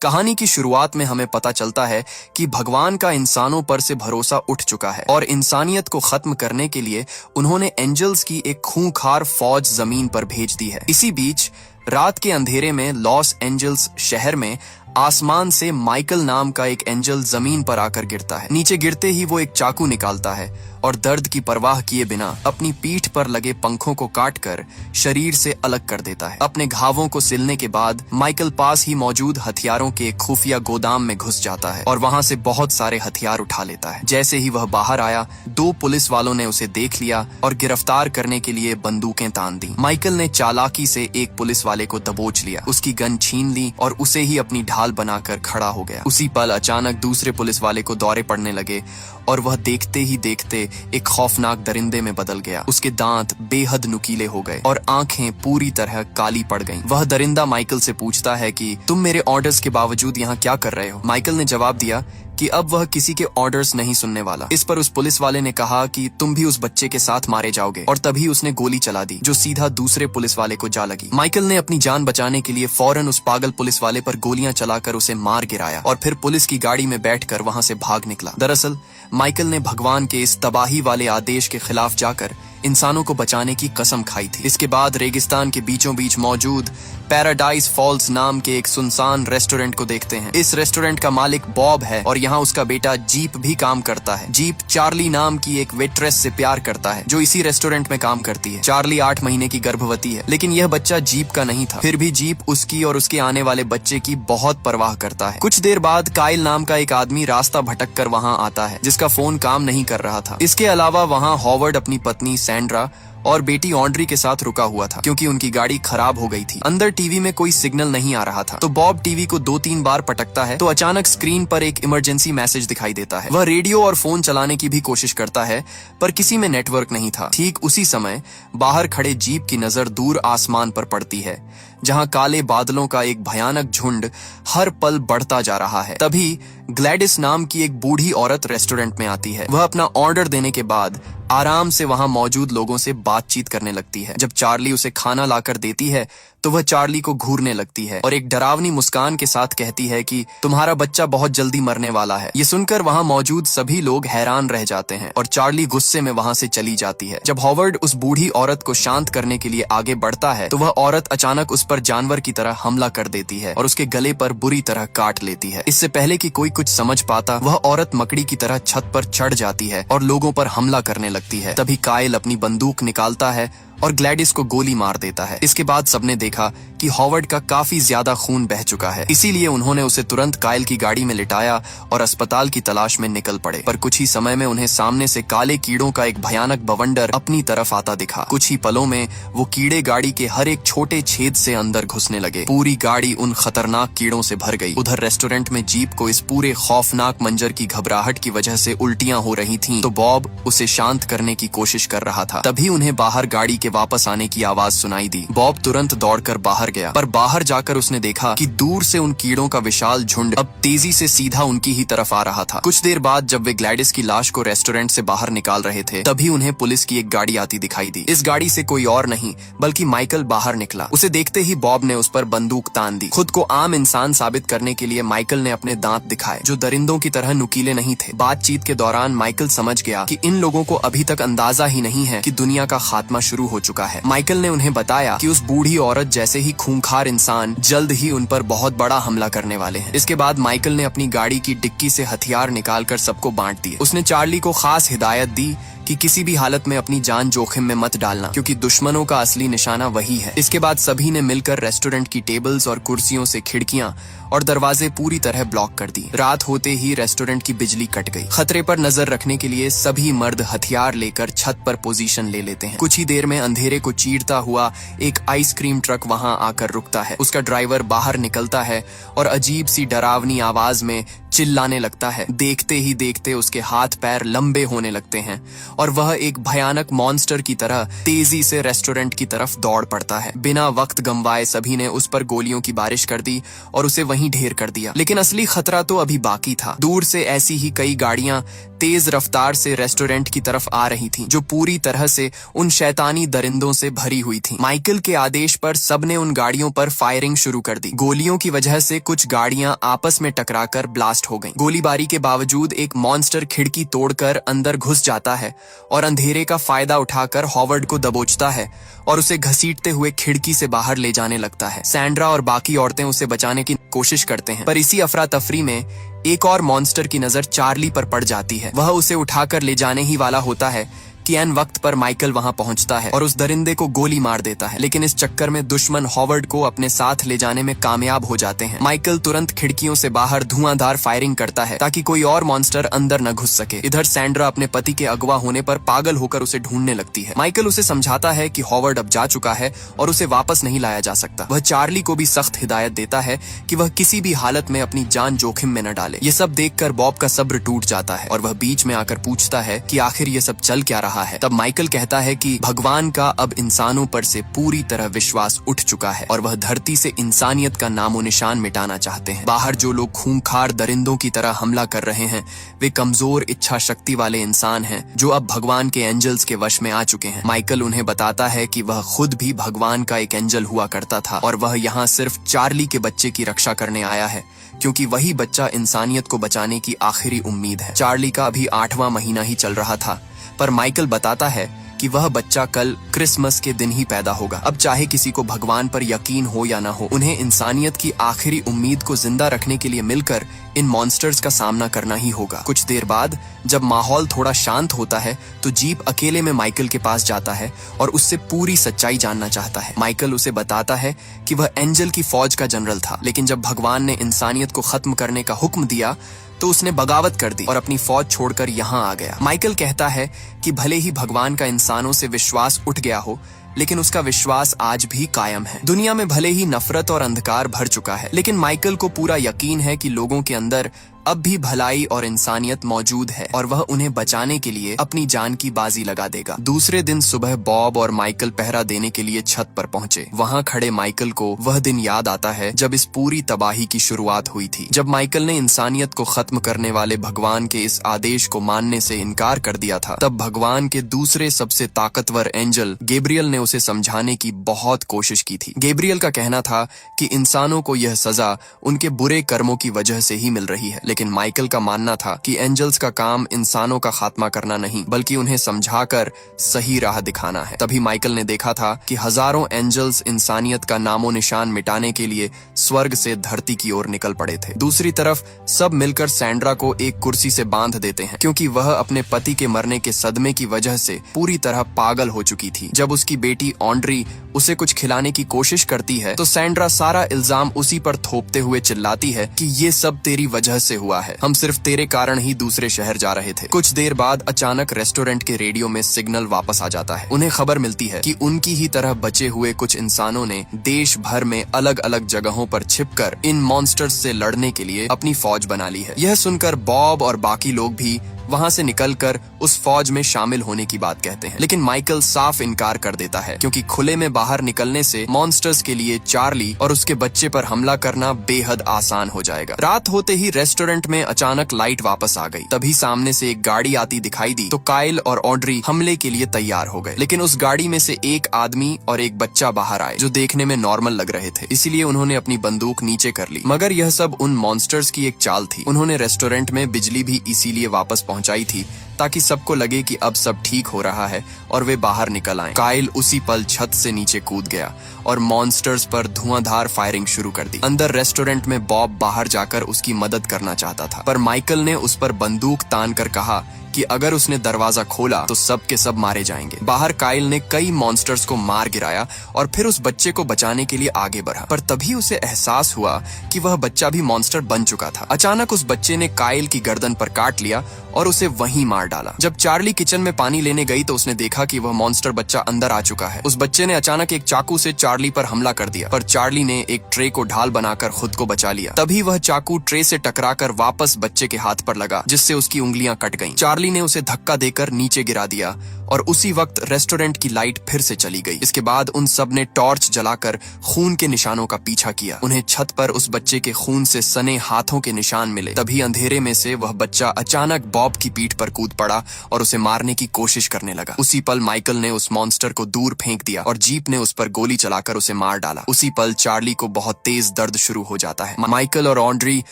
कहानी की शुरुआत में हमें पता चलता है कि भगवान का इंसानों पर से भरोसा उठ चुका है और इंसानियत को खत्म करने के लिए उन्होंने एंजल्स की एक खूंखार फौज जमीन पर भेज दी है। इसी बीच रात के अंधेरे में लॉस एंजल्स शहर में आसमान से माइकल नाम का एक एंजल जमीन पर आकर गिरता है। नीचे गिरते ही वो एक चाकू निकालता है और दर्द की परवाह किए बिना अपनी पीठ पर लगे पंखों को काटकर शरीर से अलग कर देता है। अपने घावों को सिलने के बाद माइकल पास ही मौजूद हथियारों के एक खुफिया गोदाम में घुस जाता है और वहां से बहुत सारे हथियार उठा लेता है। जैसे ही वह बाहर आया, 2 पुलिस वालों ने उसे देख लिया और गिरफ्तार करने के लिए बंदूकें तान दी। माइकल ने चालाकी से एक पुलिस वाले को दबोच लिया, उसकी गन छीन ली और उसे ही अपनी ढाल बनाकर खड़ा हो गया। उसी पल अचानक दूसरे पुलिस वाले को दौरे पड़ने लगे और वह देखते ही देखते एक खौफनाक दरिंदे में बदल गया। उसके दांत बेहद नुकीले हो गए और आंखें पूरी तरह काली पड़ गईं। वह दरिंदा माइकल से पूछता है कि तुम मेरे ऑर्डर्स के बावजूद यहाँ क्या कर रहे हो? माइकल ने जवाब दिया कि अब वह किसी के ऑर्डर्स नहीं सुनने वाला। इस पर उस पुलिस वाले ने कहा कि तुम भी उस बच्चे के साथ मारे जाओगे, और तभी उसने गोली चला दी जो सीधा दूसरे पुलिस वाले को जा लगी। माइकल ने अपनी जान बचाने के लिए फौरन उस पागल पुलिस वाले पर गोलियां चलाकर उसे मार गिराया और फिर पुलिस की गाड़ी में बैठकर वहां से भाग निकला। दरअसल माइकल ने भगवान के इस तबाही वाले आदेश के खिलाफ जाकर इंसानों को बचाने की कसम खाई थी। इसके बाद रेगिस्तान के बीचों बीच मौजूद पैराडाइज फॉल्स नाम के एक सुनसान रेस्टोरेंट को देखते हैं। इस रेस्टोरेंट का मालिक बॉब है और यहाँ उसका बेटा जीप भी काम करता है। जीप चार्ली नाम की एक वेट्रेस से प्यार करता है जो इसी रेस्टोरेंट में काम करती है। चार्ली 8 महीने की गर्भवती है, लेकिन यह बच्चा जीप का नहीं था। फिर भी जीप उसकी और उसके आने वाले बच्चे की बहुत परवाह करता है। कुछ देर बाद काइल नाम का एक आदमी रास्ता भटक कर वहाँ आता है जिसका फोन काम नहीं कर रहा था। इसके अलावा वहाँ हॉवर्ड अपनी पत्नी सैंड्रा और बेटी ऑन्ड्री के साथ रुका हुआ था क्योंकि उनकी गाड़ी खराब हो गई थी। अंदर टीवी में कोई सिग्नल नहीं आ रहा था, तो बॉब टीवी को 2-3 बार पटकता है तो अचानक स्क्रीन पर एक इमरजेंसी मैसेज दिखाई देता है। वह रेडियो और फोन चलाने की भी कोशिश करता है पर किसी में नेटवर्क नहीं था। ठीक उसी समय बाहर खड़े जीप की नजर दूर आसमान पर पड़ती है जहां काले बादलों का एक भयानक झुंड हर पल बढ़ता जा रहा है। तभी ग्लैडिस नाम की एक बूढ़ी औरत रेस्टोरेंट में आती है। वह अपना ऑर्डर देने के बाद आराम से वहां मौजूद लोगों से बातचीत करने लगती है। जब चार्ली उसे खाना लाकर देती है तो वह चार्ली को घूरने लगती है और एक डरावनी मुस्कान के साथ कहती है कि तुम्हारा बच्चा बहुत जल्दी मरने वाला है। ये सुनकर वहां मौजूद सभी लोग हैरान रह जाते हैं और चार्ली गुस्से में वहां से चली जाती है। जब हॉवर्ड उस बूढ़ी औरत को शांत करने के लिए आगे बढ़ता है तो वह औरत अचानक उस पर जानवर की तरह हमला कर देती है और उसके गले पर बुरी तरह काट लेती है। इससे पहले कि कोई कुछ समझ पाता, वह औरत मकड़ी की तरह छत पर चढ़ जाती है और लोगों पर हमला करने लगती है। तभी काइल अपनी बंदूक निकालता है और ग्लैडिस को गोली मार देता है। इसके बाद सबने देखा कि हॉवर्ड का काफी ज्यादा खून बह चुका है, इसीलिए उन्होंने उसे तुरंत काइल की गाड़ी में लिटाया और अस्पताल की तलाश में निकल पड़े। पर कुछ ही समय में उन्हें सामने से काले कीड़ों का एक भयानक बवंडर अपनी तरफ आता दिखा। कुछ ही पलों में वो कीड़े गाड़ी के हर एक छोटे छेद से अंदर घुसने लगे। पूरी गाड़ी उन खतरनाक कीड़ों से भर गई। उधर रेस्टोरेंट में जीप को इस पूरे खौफनाक मंजर की घबराहट की वजह से उल्टियां हो रही थीं, तो बॉब उसे शांत करने की कोशिश कर रहा था। तभी उन्हें बाहर गाड़ी के वापस आने की आवाज सुनाई दी। बॉब तुरंत दौड़कर बाहर गया, पर बाहर जाकर उसने देखा कि दूर से उन कीड़ों का विशाल झुंड अब तेजी से सीधा उनकी ही तरफ आ रहा था। कुछ देर बाद जब वे ग्लैडिस की लाश को रेस्टोरेंट से बाहर निकाल रहे थे, तभी उन्हें पुलिस की एक गाड़ी आती दिखाई दी। इस गाड़ी से कोई और नहीं बल्कि माइकल बाहर निकला। उसे देखते ही बॉब ने उस पर बंदूक तान दी। खुद को आम इंसान साबित करने के लिए माइकल ने अपने दांत दिखाए जो दरिंदों की तरह नुकीले नहीं थे। बातचीत के दौरान माइकल समझ गया कि इन लोगों को अभी तक अंदाजा ही नहीं है कि दुनिया का खात्मा शुरू हो चुका है। माइकल ने उन्हें बताया कि उस बूढ़ी औरत जैसे ही खूंखार इंसान जल्द ही उन पर बहुत बड़ा हमला करने वाले हैं। इसके बाद माइकल ने अपनी गाड़ी की डिक्की से हथियार निकालकर सबको बांट दिए। उसने चार्ली को खास हिदायत दी कि किसी भी हालत में अपनी जान जोखिम में मत डालना, क्योंकि दुश्मनों का असली निशाना वही है। इसके बाद सभी ने मिलकर रेस्टोरेंट की टेबल्स और कुर्सियों से खिड़कियां और दरवाजे पूरी तरह ब्लॉक कर दी। रात होते ही रेस्टोरेंट की बिजली कट गई। खतरे पर नजर रखने के लिए सभी मर्द हथियार लेकर छत पर पोजीशन ले लेते हैं। कुछ ही देर में अंधेरे को चीरता हुआ एक आइसक्रीम ट्रक वहां आकर रुकता है। उसका ड्राइवर बाहर निकलता है और अजीब सी डरावनी आवाज में चिल्लाने लगता है। देखते ही देखते उसके हाथ पैर लंबे होने लगते हैं और वह एक भयानक मॉन्स्टर की तरह तेजी से रेस्टोरेंट की तरफ दौड़ पड़ता है। बिना वक्त गंवाए सभी ने उस पर गोलियों की बारिश कर दी और उसे वहीं ढेर कर दिया। लेकिन असली खतरा तो अभी बाकी था। दूर से ऐसी ही कई गाड़ियां तेज रफ्तार से रेस्टोरेंट की तरफ आ रही थीं, जो पूरी तरह से उन शैतानी दरिंदों से भरी हुई थीं। माइकल के आदेश पर सबने उन गाड़ियों पर फायरिंग शुरू कर दी। गोलियों की वजह से कुछ गाड़ियां आपस में टकराकर ब्लास्ट हो गईं। गोलीबारी के बावजूद एक मॉन्स्टर खिड़की तोड़कर अंदर घुस जाता है और अंधेरे का फायदा उठाकर हॉवर्ड को दबोचता है और उसे घसीटते हुए खिड़की से बाहर ले जाने लगता है। सैंड्रा और बाकी औरतें उसे बचाने की कोशिश करते हैं, पर इसी अफरा तफरी में एक और मॉन्स्टर की नजर चार्ली पर पड़ जाती है। वह उसे उठाकर ले जाने ही वाला होता है कि ऐन वक्त पर माइकल वहां पहुंचता है और उस दरिंदे को गोली मार देता है, लेकिन इस चक्कर में दुश्मन हॉवर्ड को अपने साथ ले जाने में कामयाब हो जाते हैं। माइकल तुरंत खिड़कियों से बाहर धुआंधार फायरिंग करता है ताकि कोई और मॉन्स्टर अंदर न घुस सके। इधर सैंड्रा अपने पति के अगवा होने पर पागल होकर उसे ढूंढने लगती है। माइकल उसे समझाता है कि हॉवर्ड अब जा चुका है और उसे वापस नहीं लाया जा सकता। वह चार्ली को भी सख्त हिदायत देता है कि वह किसी भी हालत में अपनी जान जोखिम में न डाले। ये सब देखकर बॉब का सब्र टूट जाता है और वह बीच में आकर पूछता है कि आखिर ये सब चल क्या रहा है। तब माइकल कहता है कि भगवान का अब इंसानों पर से पूरी तरह विश्वास उठ चुका है और वह धरती से इंसानियत का नामो निशान मिटाना चाहते हैं। बाहर जो लोग खूंखार दरिंदों की तरह हमला कर रहे हैं, वे कमजोर इच्छा शक्ति वाले इंसान हैं जो अब भगवान के एंजल्स के वश में आ चुके हैं। माइकल उन्हें बताता है कि वह खुद भी भगवान का एक एंजल हुआ करता था और वह यहाँ सिर्फ चार्ली के बच्चे की रक्षा करने आया है, क्योंकि वही बच्चा इंसानियत को बचाने की आखिरी उम्मीद है। चार्ली का अभी 8वां महीना ही चल रहा था, पर माइकल बताता है कि वह बच्चा कल क्रिसमस के दिन ही पैदा होगा। अब चाहे किसी को भगवान पर यकीन हो या ना हो, उन्हें इंसानियत की आखिरी उम्मीद को जिंदा रखने के लिए मिलकर इन मॉन्स्टर्स का सामना करना ही होगा। कुछ देर बाद जब माहौल थोड़ा शांत होता है तो जीप अकेले में माइकल के पास जाता है और उससे पूरी सच्चाई जानना चाहता है। माइकल उसे बताता है कि वह एंजल की फौज का जनरल था, लेकिन जब भगवान ने इंसानियत को खत्म करने का हुक्म दिया तो उसने बगावत कर दी और अपनी फौज छोड़कर यहाँ आ गया। माइकल कहता है कि भले ही भगवान का इंसानों से विश्वास उठ गया हो, लेकिन उसका विश्वास आज भी कायम है। दुनिया में भले ही नफरत और अंधकार भर चुका है, लेकिन माइकल को पूरा यकीन है कि लोगों के अंदर अब भी भलाई और इंसानियत मौजूद है और वह उन्हें बचाने के लिए अपनी जान की बाजी लगा देगा। दूसरे दिन सुबह बॉब और माइकल पहरा देने के लिए छत पर पहुंचे। वहां खड़े माइकल को वह दिन याद आता है जब इस पूरी तबाही की शुरुआत हुई थी, जब माइकल ने इंसानियत को खत्म करने वाले भगवान के इस आदेश को मानने से इनकार कर दिया था। तब भगवान के दूसरे सबसे ताकतवर एंजल गैब्रियल ने उसे समझाने की बहुत कोशिश की थी। गैब्रियल का कहना था कि इंसानों को यह सजा उनके बुरे कर्मों की वजह से ही मिल रही है, लेकिन माइकल का मानना था कि एंजल्स का काम इंसानों का खात्मा करना नहीं, बल्कि उन्हें समझाकर सही राह दिखाना है। तभी माइकल ने देखा था कि हजारों एंजल्स इंसानियत का नामो निशान मिटाने के लिए स्वर्ग से धरती की ओर निकल पड़े थे। दूसरी तरफ सब मिलकर सैंड्रा को एक कुर्सी से बांध देते हैं, क्योंकि वह अपने पति के मरने के सदमे की वजह से पूरी तरह पागल हो चुकी थी। जब उसकी बेटी ऑन्ड्री उसे कुछ खिलाने की कोशिश करती है तो सैंड्रा सारा इल्जाम उसी पर थोपते हुए चिल्लाती है कि ये सब तेरी वजह से हुआ है, हम सिर्फ तेरे कारण ही दूसरे शहर जा रहे थे। कुछ देर बाद अचानक रेस्टोरेंट के रेडियो में सिग्नल वापस आ जाता है। उन्हें खबर मिलती है कि उनकी ही तरह बचे हुए कुछ इंसानों ने देश भर में अलग अलग जगहों पर छिपकर इन मॉन्स्टर्स से लड़ने के लिए अपनी फौज बना ली है। यह सुनकर बॉब और बाकी लोग भी वहां से निकलकर उस फौज में शामिल होने की बात कहते हैं, लेकिन माइकल साफ इनकार कर देता है, क्योंकि खुले में बाहर निकलने से मॉन्स्टर्स के लिए चार्ली और उसके बच्चे पर हमला करना बेहद आसान हो जाएगा। रात होते ही रेस्टोरेंट में अचानक लाइट वापस आ गई। तभी सामने से एक गाड़ी आती दिखाई दी तो काइल और ऑड्री हमले के लिए तैयार हो गए, लेकिन उस गाड़ी में से एक आदमी और एक बच्चा बाहर आए जो देखने में नॉर्मल लग रहे थे, इसीलिए उन्होंने अपनी बंदूक नीचे कर ली। मगर यह सब उन मॉन्स्टर्स की एक चाल थी। उन्होंने रेस्टोरेंट में बिजली भी इसीलिए वापस पहुंचाई थी ताकि सबको लगे कि अब सब ठीक हो रहा है और वे बाहर निकल आएं। काइल उसी पल छत से नीचे कूद गया और मॉन्स्टर्स पर धुआंधार फायरिंग शुरू कर दी। अंदर रेस्टोरेंट में बॉब बाहर जाकर उसकी मदद करना चाहता था, पर माइकल ने उस पर बंदूक तान कर कहा कि अगर उसने दरवाजा खोला तो सब के सब मारे जाएंगे। बाहर काइल ने कई मॉन्स्टर्स को मार गिराया और फिर उस बच्चे को बचाने के लिए आगे बढ़ा, पर तभी उसे एहसास हुआ कि वह बच्चा भी मॉन्स्टर बन चुका था। अचानक उस बच्चे ने काइल की गर्दन पर काट लिया और उसे वहीं मार डाला। जब चार्ली किचन में पानी लेने गई तो उसने देखा कि वह मॉन्स्टर बच्चा अंदर आ चुका है। उस बच्चे ने अचानक एक चाकू से चार्ली पर हमला कर दिया, पर चार्ली ने एक ट्रे को ढाल बनाकर खुद को बचा लिया। तभी वह चाकू ट्रे से टकराकर वापस बच्चे के हाथ पर लगा, जिससे उसकी उंगलियां कट गईं। चार्ली चार्ली ने उसे धक्का देकर नीचे गिरा दिया और उसी वक्त रेस्टोरेंट की लाइट फिर से चली गई। इसके बाद उन सब ने टॉर्च जलाकर खून के निशानों का पीछा किया। उन्हें छत पर उस बच्चे के खून से सने हाथों के निशान मिले। तभी अंधेरे में से वह बच्चा अचानक बॉब की पीठ पर कूद पड़ा और उसे मारने की कोशिश करने लगा। उसी पल माइकल ने उस मॉन्स्टर को दूर फेंक दिया और जीप ने उस पर गोली चलाकर उसे मार डाला। उसी पल चार्ली को बहुत तेज दर्द शुरू हो जाता है। माइकल और ऑड्री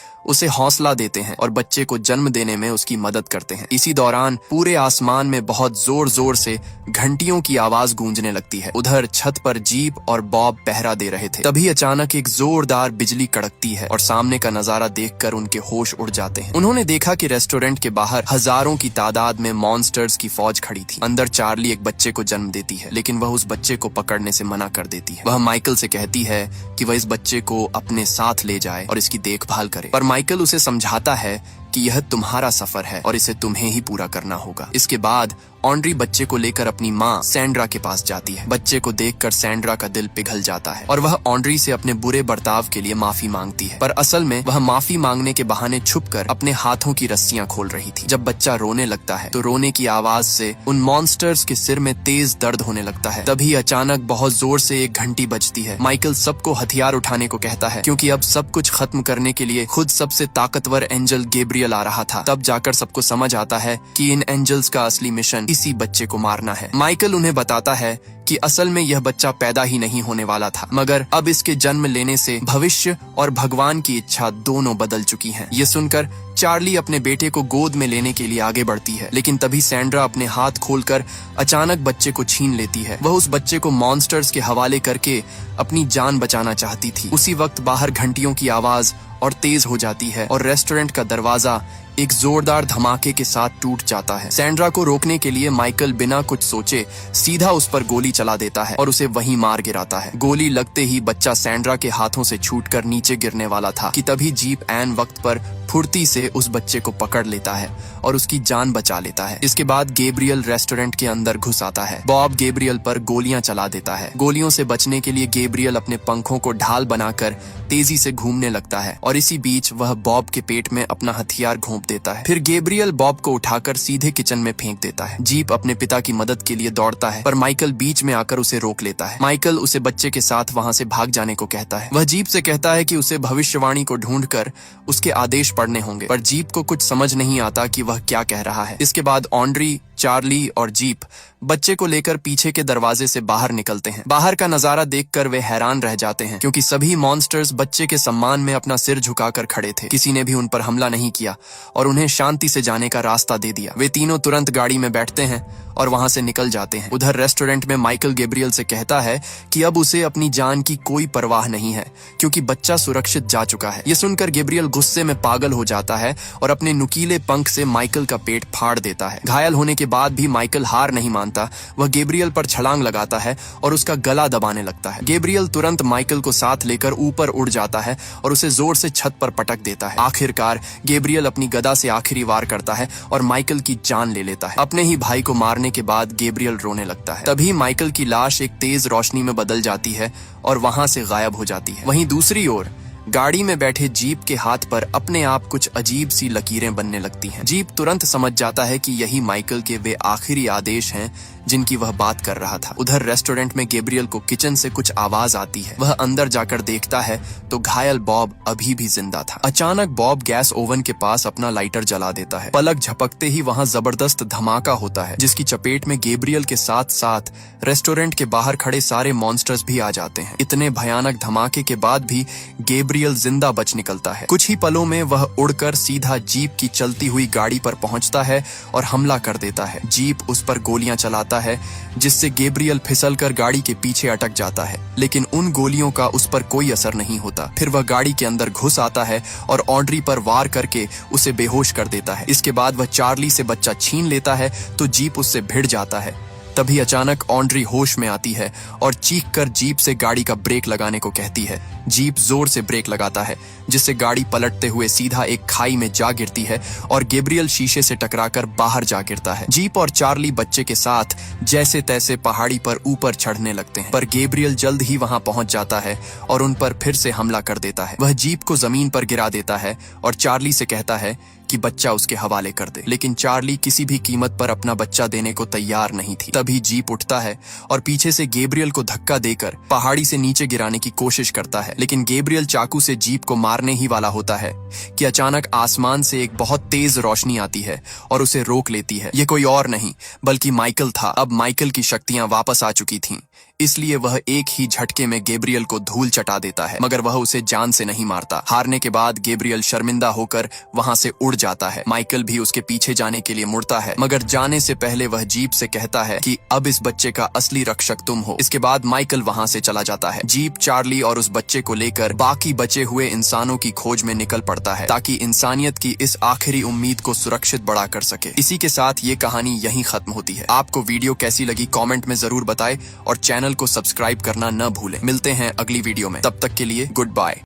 उसे हौसला देते हैं और बच्चे को जन्म देने में उसकी मदद करते हैं। इसी दौरान पूरे आसमान में बहुत जोर जोर से घंटियों की आवाज गूंजने लगती है। उधर छत पर जीप और बॉब पहरा दे रहे थे। तभी अचानक एक जोरदार बिजली कड़कती है और सामने का नजारा देखकर उनके होश उड़ जाते हैं। उन्होंने देखा कि रेस्टोरेंट के बाहर हजारों की तादाद में मॉन्स्टर्स की फौज खड़ी थी। अंदर चार्ली एक बच्चे को जन्म देती है, लेकिन वह उस बच्चे को पकड़ने से मना कर देती है। वह माइकल से कहती है कि वह इस बच्चे को अपने साथ ले जाए और इसकी देखभाल करे, पर माइकल उसे समझाता है कि यह तुम्हारा सफर है और इसे तुम्हें ही पूरा करना होगा। इसके बाद ऑड्री बच्चे को लेकर अपनी माँ सैंड्रा के पास जाती है। बच्चे को देखकर सैंड्रा का दिल पिघल जाता है और वह ऑड्री से अपने बुरे बर्ताव के लिए माफी मांगती है, पर असल में वह माफी मांगने के बहाने छुपकर अपने हाथों की रस्सियां खोल रही थी। जब बच्चा रोने लगता है तो रोने की आवाज से उन मॉन्स्टर्स के सिर में तेज दर्द होने लगता है। तभी अचानक बहुत जोर से एक घंटी बजती है। माइकल सबको हथियार उठाने को कहता है, क्योंकि अब सब कुछ खत्म करने के लिए खुद सबसे ताकतवर एंजल गैब्रियल आ रहा था। तब जाकर सबको समझ आता है कि इन एंजल्स का असली मिशन इसी बच्चे को मारना है। माइकल उन्हें बताता है कि असल में यह बच्चा पैदा ही नहीं होने वाला था, मगर अब इसके जन्म लेने से भविष्य और भगवान की इच्छा दोनों बदल चुकी हैं। ये सुनकर चार्ली अपने बेटे को गोद में लेने के लिए आगे बढ़ती है, लेकिन तभी सैंड्रा अपने हाथ खोलकर अचानक बच्चे को छीन लेती है। वह उस बच्चे को मॉन्स्टर्स के हवाले करके अपनी जान बचाना चाहती थी। उसी वक्त बाहर घंटियों की आवाज और तेज हो जाती है और रेस्टोरेंट का दरवाजा एक जोरदार धमाके के साथ टूट जाता है। सैंड्रा को रोकने के लिए माइकल बिना कुछ सोचे सीधा उस पर गोली चला देता है और उसे वहीं मार गिराता है। गोली लगते ही बच्चा सैंड्रा के हाथों से छूटकर नीचे गिरने वाला था कि तभी जीप ऐन वक्त पर फुर्ती से उस बच्चे को पकड़ लेता है और उसकी जान बचा लेता है। इसके बाद गैब्रियल रेस्टोरेंट के अंदर घुस आता है। बॉब गैब्रियल पर गोलियां चला देता है। गोलियों से बचने के लिए गैब्रियल अपने पंखों को ढाल बनाकर तेजी से घूमने लगता है और इसी बीच वह बॉब के पेट में अपना हथियार घोंप देता है। फिर गैब्रियल बॉब को उठाकर सीधे किचन में फेंक देता है। जीप अपने पिता की मदद के लिए दौड़ता है, पर माइकल बीच में आकर उसे रोक लेता है। माइकल उसे बच्चे के साथ वहां से भाग जाने को कहता है। वह जीप से कहता है कि उसे भविष्यवाणी को ढूंढकर उसके आदेश पढ़ने होंगे, पर जीप को कुछ समझ नहीं आता कि वह क्या कह रहा है। इसके बाद ऑड्री, चार्ली और जीप बच्चे को लेकर पीछे के दरवाजे से बाहर निकलते हैं। बाहर का नजारा देखकर वे हैरान रह जाते हैं, क्योंकि सभी मॉन्स्टर्स बच्चे के सम्मान में अपना सिर झुकाकर खड़े थे। किसी ने भी उन पर हमला नहीं किया और उन्हें शांति से जाने का रास्ता दे दिया। वे तीनों तुरंत गाड़ी में बैठते हैं और वहां से निकल जाते हैं। उधर रेस्टोरेंट में माइकल गैब्रियल से कहता है कि अब उसे अपनी जान की कोई परवाह नहीं है, क्योंकि बच्चा सुरक्षित जा चुका है। ये सुनकर गैब्रियल गुस्से में पागल हो जाता है और अपने नुकीले पंख से माइकल का पेट फाड़ देता है। घायल होने के बाद भी माइकल हार नहीं मानता। वह गैब्रियल पर छलांग लगाता है और उसका गला दबाने लगता है। गैब्रियल तुरंत माइकल को साथ लेकर ऊपर उड़ जाता है और उसे जोर से छत पर पटक देता है। आखिरकार गैब्रियल अपनी गदा से आखिरी वार करता है और माइकल की जान ले लेता है। अपने ही भाई को मारने के बाद गैब्रियल रोने लगता है। तभी माइकल की लाश एक तेज रोशनी में बदल जाती है और वहां से गायब हो जाती है। वहीं दूसरी ओर गाड़ी में बैठे जीप के हाथ पर अपने आप कुछ अजीब सी लकीरें बनने लगती हैं। जीप तुरंत समझ जाता है कि यही माइकल के वे आखिरी आदेश हैं जिनकी वह बात कर रहा था। उधर रेस्टोरेंट में गैब्रियल को किचन से कुछ आवाज आती है। वह अंदर जाकर देखता है तो घायल बॉब अभी भी जिंदा था। अचानक बॉब गैस ओवन के पास अपना लाइटर जला देता है। पलक झपकते ही वहां जबरदस्त धमाका होता है, जिसकी चपेट में गैब्रियल के साथ साथ रेस्टोरेंट के बाहर खड़े सारे मॉन्स्टर्स भी आ जाते हैं। इतने भयानक धमाके के बाद भी गैब्रियल जिंदा बच निकलता है। कुछ ही पलों में वह उड़कर सीधा जीप की चलती हुई गाड़ी पर पहुंचता है और हमला कर देता है। जीप उस पर गोलियां चलाता है, जिससे गैब्रियल फिसलकर गाड़ी के पीछे अटक जाता है, लेकिन उन गोलियों का उस पर कोई असर नहीं होता। फिर वह गाड़ी के अंदर घुस आता है और ऑड्री पर वार करके उसे बेहोश कर देता है। इसके बाद वह चार्ली से बच्चा छीन लेता है तो जीप उससे भिड़ जाता है। तभी अचानक ऑड्री होश में आती है और चीख कर जीप से गाड़ी का ब्रेक लगाने को कहती है, जीप जोर से ब्रेक लगाता है, जिससे गाड़ी पलटते हुए सीधा एक खाई में जा गिरती है और गैब्रियल शीशे से टकराकर बाहर जा गिरता है। जीप और चार्ली बच्चे के साथ जैसे तैसे पहाड़ी पर ऊपर चढ़ने लगते हैं, पर गैब्रियल जल्द ही वहां पहुंच जाता है और उन पर फिर से हमला कर देता है। वह जीप को जमीन पर गिरा देता है और चार्ली से कहता है कि बच्चा उसके हवाले कर दे, लेकिन चार्ली किसी भी कीमत पर अपना बच्चा देने को तैयार नहीं थी। तभी जीप उठता है और पीछे से गैब्रियल को धक्का देकर पहाड़ी से नीचे गिराने की कोशिश करता है, लेकिन गैब्रियल चाकू से जीप को मारने ही वाला होता है कि अचानक आसमान से एक बहुत तेज रोशनी आती है और उसे रोक लेती है। ये कोई और नहीं बल्कि माइकल था। अब माइकल की शक्तियां वापस आ चुकी थीं, इसलिए वह एक ही झटके में गैब्रियल को धूल चटा देता है, मगर वह उसे जान से नहीं मारता। हारने के बाद गैब्रियल शर्मिंदा होकर वहां से उड़ जाता है। माइकल भी उसके पीछे जाने के लिए मुड़ता है, मगर जाने से पहले वह जीप से कहता है कि अब इस बच्चे का असली रक्षक तुम हो। इसके बाद माइकल वहां से चला जाता है। जीप चार्ली और उस बच्चे को लेकर बाकी बचे हुए इंसानों की खोज में निकल पड़ता है, ताकि इंसानियत की इस आखिरी उम्मीद को सुरक्षित बड़ा कर सके। इसी के साथ ये कहानी यहीं खत्म होती है। आपको वीडियो कैसी लगी कमेंट में जरूर बताएं और चैनल को सब्सक्राइब करना न भूलें। मिलते हैं अगली वीडियो में, तब तक के लिए गुड बाय।